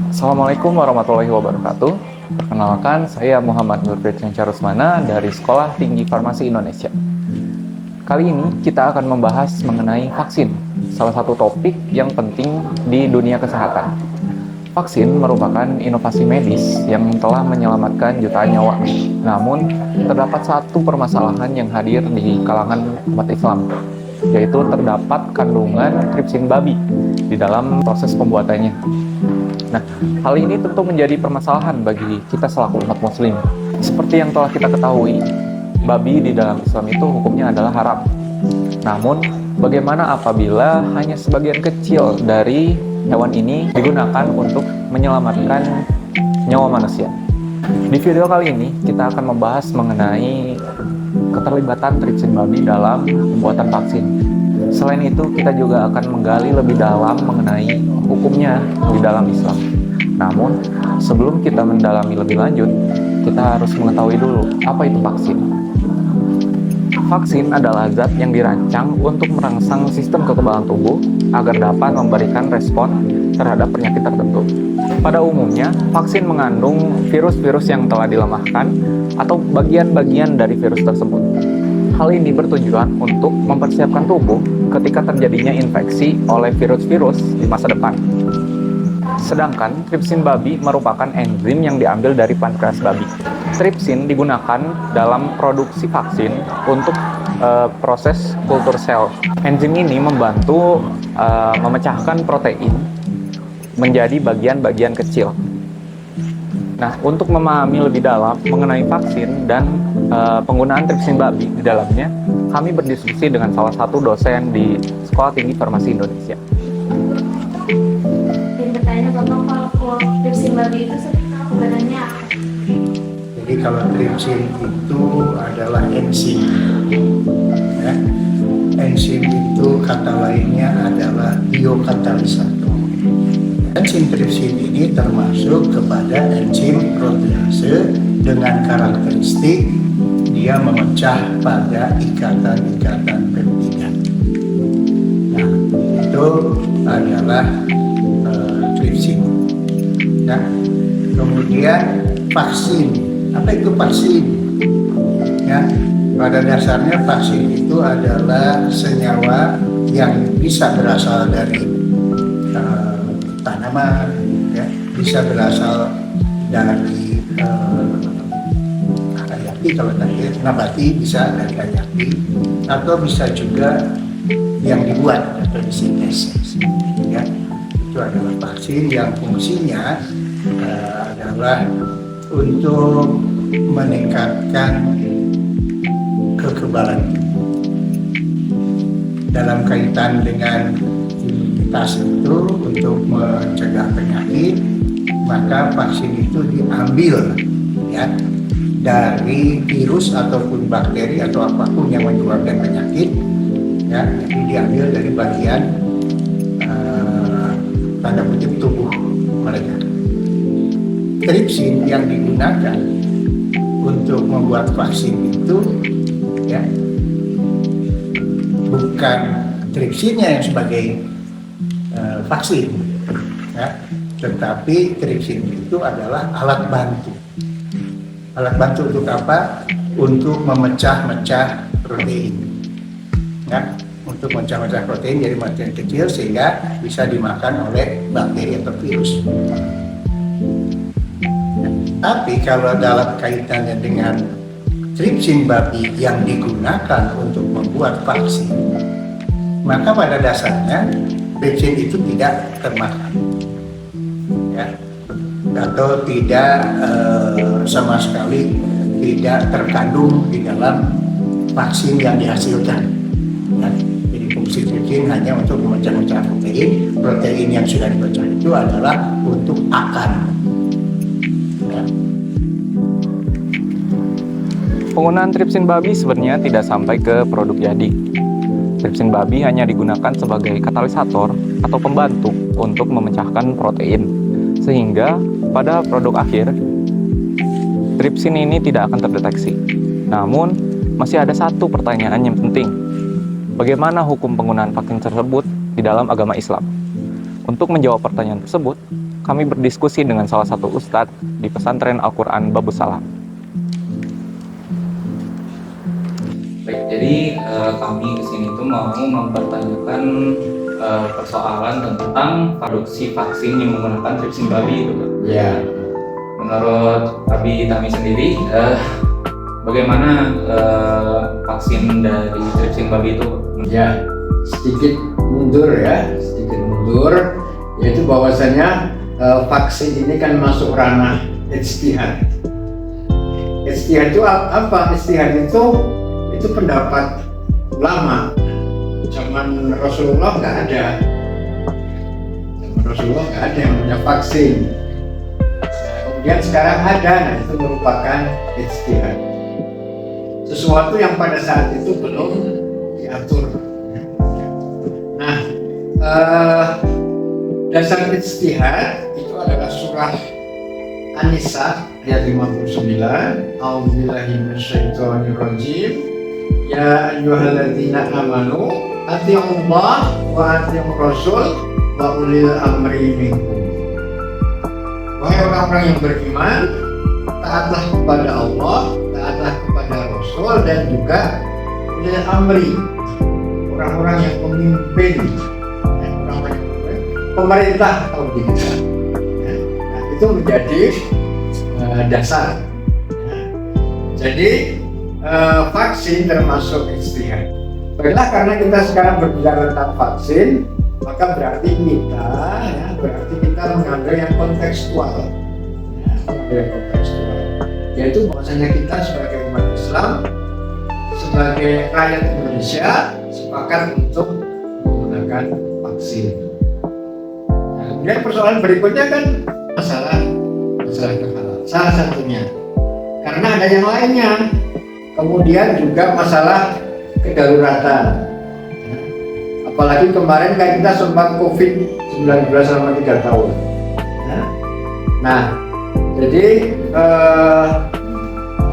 Assalamualaikum warahmatullahi wabarakatuh. Perkenalkan, saya Muhammad Nur Firdausya Rusmana dari Sekolah Tinggi Farmasi Indonesia. Kali ini kita akan membahas mengenai vaksin, salah satu topik yang penting di dunia kesehatan. Vaksin merupakan inovasi medis yang telah menyelamatkan jutaan nyawa. Namun, terdapat satu permasalahan yang hadir di kalangan umat Islam, yaitu terdapat kandungan tripsin babi di dalam proses pembuatannya. Nah, hal ini tentu menjadi permasalahan bagi kita selaku umat muslim. Seperti yang telah kita ketahui, babi di dalam Islam itu hukumnya adalah haram. Namun, bagaimana apabila hanya sebagian kecil dari hewan ini digunakan untuk menyelamatkan nyawa manusia? Di video kali ini, kita akan membahas mengenai keterlibatan tripsin babi dalam pembuatan vaksin. Selain itu, kita juga akan menggali lebih dalam mengenai hukumnya di dalam Islam. Namun, sebelum kita mendalami lebih lanjut, kita harus mengetahui dulu apa itu vaksin. Vaksin adalah zat yang dirancang untuk merangsang sistem kekebalan tubuh agar dapat memberikan respon terhadap penyakit tertentu. Pada umumnya, vaksin mengandung virus-virus yang telah dilemahkan atau bagian-bagian dari virus tersebut. Hal ini bertujuan untuk mempersiapkan tubuh ketika terjadinya infeksi oleh virus-virus di masa depan. Sedangkan tripsin babi merupakan enzim yang diambil dari pankreas babi. Tripsin digunakan dalam produksi vaksin untuk proses kultur sel. Enzim ini membantu memecahkan protein menjadi bagian-bagian kecil. Nah, untuk memahami lebih dalam mengenai vaksin dan penggunaan tripsin babi di dalamnya, kami berdiskusi dengan salah satu dosen di Sekolah Tinggi Farmasi Indonesia. Dan bertanya Bapak, kalau tripsin babi itu sebenarnya apa? Jadi kalau tripsin itu adalah enzim, ya. Enzim itu kata lainnya adalah biokatalisator. Enzim tripsin ini termasuk kepada enzim protease dengan karakteristik dia memecah pada ikatan-ikatan peptida. Nah, itu adalah tripsin. Ya. Kemudian vaksin. Apa itu vaksin? Ya, pada dasarnya vaksin itu adalah senyawa yang bisa berasal dari tanaman, ya, bisa berasal dari hayati, kalau tadi nabati bisa dari hayati, atau bisa juga yang dibuat atau disintesis. Ya, itu adalah vaksin yang fungsinya adalah untuk meningkatkan kekebalan tubuh. Dalam kaitan dengan imunitas itu untuk mencegah penyakit, maka vaksin itu diambil, ya, dari virus ataupun bakteri atau apapun yang menyebabkan penyakit, ya, jadi diambil dari bagian tanda kutip tubuh mereka. Tripsin yang digunakan untuk membuat vaksin itu, ya, bukan tripsinnya yang sebagai vaksin, ya, tetapi tripsin itu adalah alat bantu. Alat bantu untuk apa? Untuk memecah-mecah protein, ya, untuk memecah-mecah protein jadi bagian kecil sehingga bisa dimakan oleh bakteri atau virus. Tapi kalau dalam kaitannya dengan tripsin babi yang digunakan untuk membuat vaksin, maka pada dasarnya tripsin itu tidak termakan, ya, atau tidak sama sekali tidak terkandung di dalam vaksin yang dihasilkan. Ya. Jadi fungsi tripsin hanya untuk memecah-mecah protein. Protein yang sudah dipecah itu adalah untuk akan. Penggunaan tripsin babi sebenarnya tidak sampai ke produk jadi. Tripsin babi hanya digunakan sebagai katalisator atau pembantu untuk memecahkan protein, sehingga pada produk akhir, tripsin ini tidak akan terdeteksi. Namun, masih ada satu pertanyaan yang penting. Bagaimana hukum penggunaan vaksin tersebut di dalam agama Islam? Untuk menjawab pertanyaan tersebut, kami berdiskusi dengan salah satu ustadz di pesantren Al-Quran Babus Salam. Baik, jadi kami kesini tuh mau mempertanyakan persoalan tentang produksi vaksin yang menggunakan tripsin babi itu, Pak. Ya, Menurut Abi Tami sendiri, bagaimana vaksin dari tripsin babi itu? ya, sedikit mundur, yaitu bahwasanya vaksin ini kan masuk ranah ijtihad. Ijtihad itu apa? Ijtihad itu pendapat ulama. Zaman Rasulullah nggak ada. Zaman Rasulullah nggak ada yang namanya vaksin. Kemudian sekarang ada, nah itu merupakan ijtihad. Sesuatu yang pada saat itu belum diatur. Nah, dasar ijtihad itu adalah surah An-Nisa ayat 59. A'udzubillahi minasyaitonirrajim. Ya ayyuhalladzina amanu atti'ullah wa atti'ur rasul wa ulil amri minkum. Wahai orang-orang yang beriman, taatlah kepada Allah, taatlah kepada Rasul dan juga ulil amri, orang-orang yang memimpin, orang-orang yang memimpin, pemerintah atau kita. Nah, itu menjadi dasar. Jadi vaksin termasuk ijtihad. Baiklah, karena kita sekarang berbicara tentang vaksin, maka berarti kita mengambil yang kontekstual, yaitu bahwasanya kita sebagai umat Islam, sebagai rakyat Indonesia sepakat untuk menggunakan vaksin. Nah, kemudian persoalan berikutnya kan masalah kehalalan, salah satunya, karena ada yang lainnya. Kemudian juga masalah kedaruratan. Apalagi kemarin kan kita sempat COVID-19 selama 3 tahun. Nah, jadi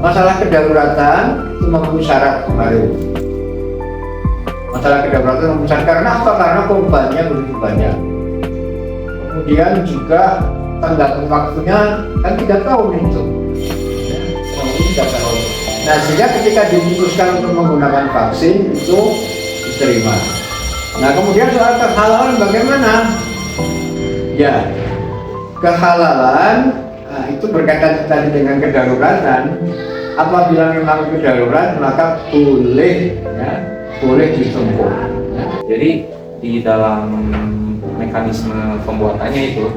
masalah kedaruratan itu memenuhi syarat kemarin. Masalah kedaruratan memenuhi syarat karena apa? Karena korbannya begitu banyak. Kemudian juga tenggat waktunya kan 3 tahun itu. Ya, 3 tahun. Nah, sehingga ketika diputuskan untuk menggunakan vaksin itu diterima. Nah, kemudian soal kehalalan bagaimana? Ya, kehalalan itu berkaitan tadi dengan kedaruratan. Apabila memang itu darurat, maka boleh ditempuh. Ya. Jadi di dalam mekanisme pembuatannya itu,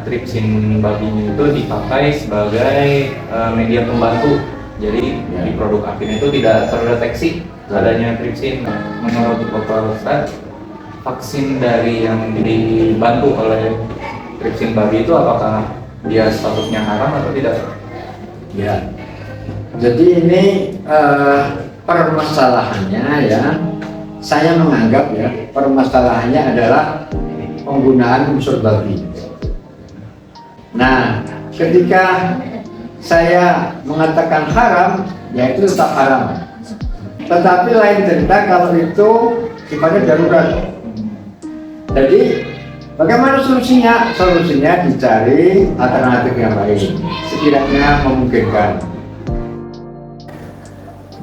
tripsin babinya itu dipakai sebagai media pembantu. Jadi di produk akhirnya itu tidak terdeteksi adanya tripsin. Menurut Bapak Ustadz, vaksin dari yang dibantu oleh tripsin babi itu apakah dia statusnya haram atau tidak? Ya, jadi ini permasalahannya ya, saya menganggap ya permasalahannya adalah penggunaan unsur babi. Nah, ketika saya mengatakan haram, ya itu tetap haram. Tetapi lain cerita kalau itu sifatnya darurat. Jadi bagaimana solusinya? Solusinya dicari alternatif yang lain, sekiranya memungkinkan.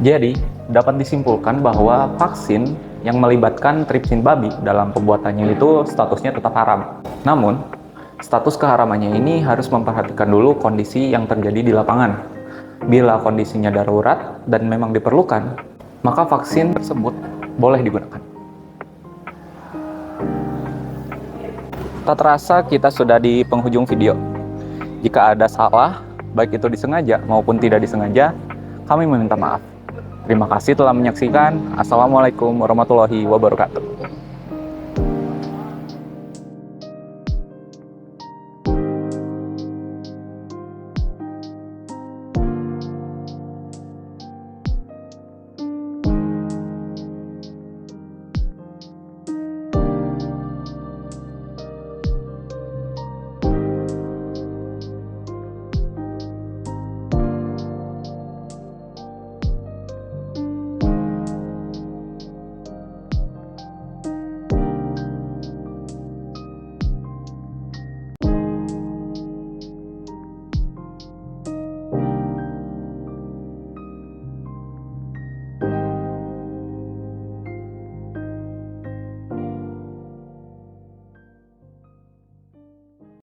Jadi, dapat disimpulkan bahwa vaksin yang melibatkan tripsin babi dalam pembuatannya itu statusnya tetap haram. Namun, status keharamannya ini harus memperhatikan dulu kondisi yang terjadi di lapangan. Bila kondisinya darurat dan memang diperlukan, maka vaksin tersebut boleh digunakan. Tak terasa kita sudah di penghujung video. Jika ada salah, baik itu disengaja maupun tidak disengaja, kami meminta maaf. Terima kasih telah menyaksikan. Assalamualaikum warahmatullahi wabarakatuh.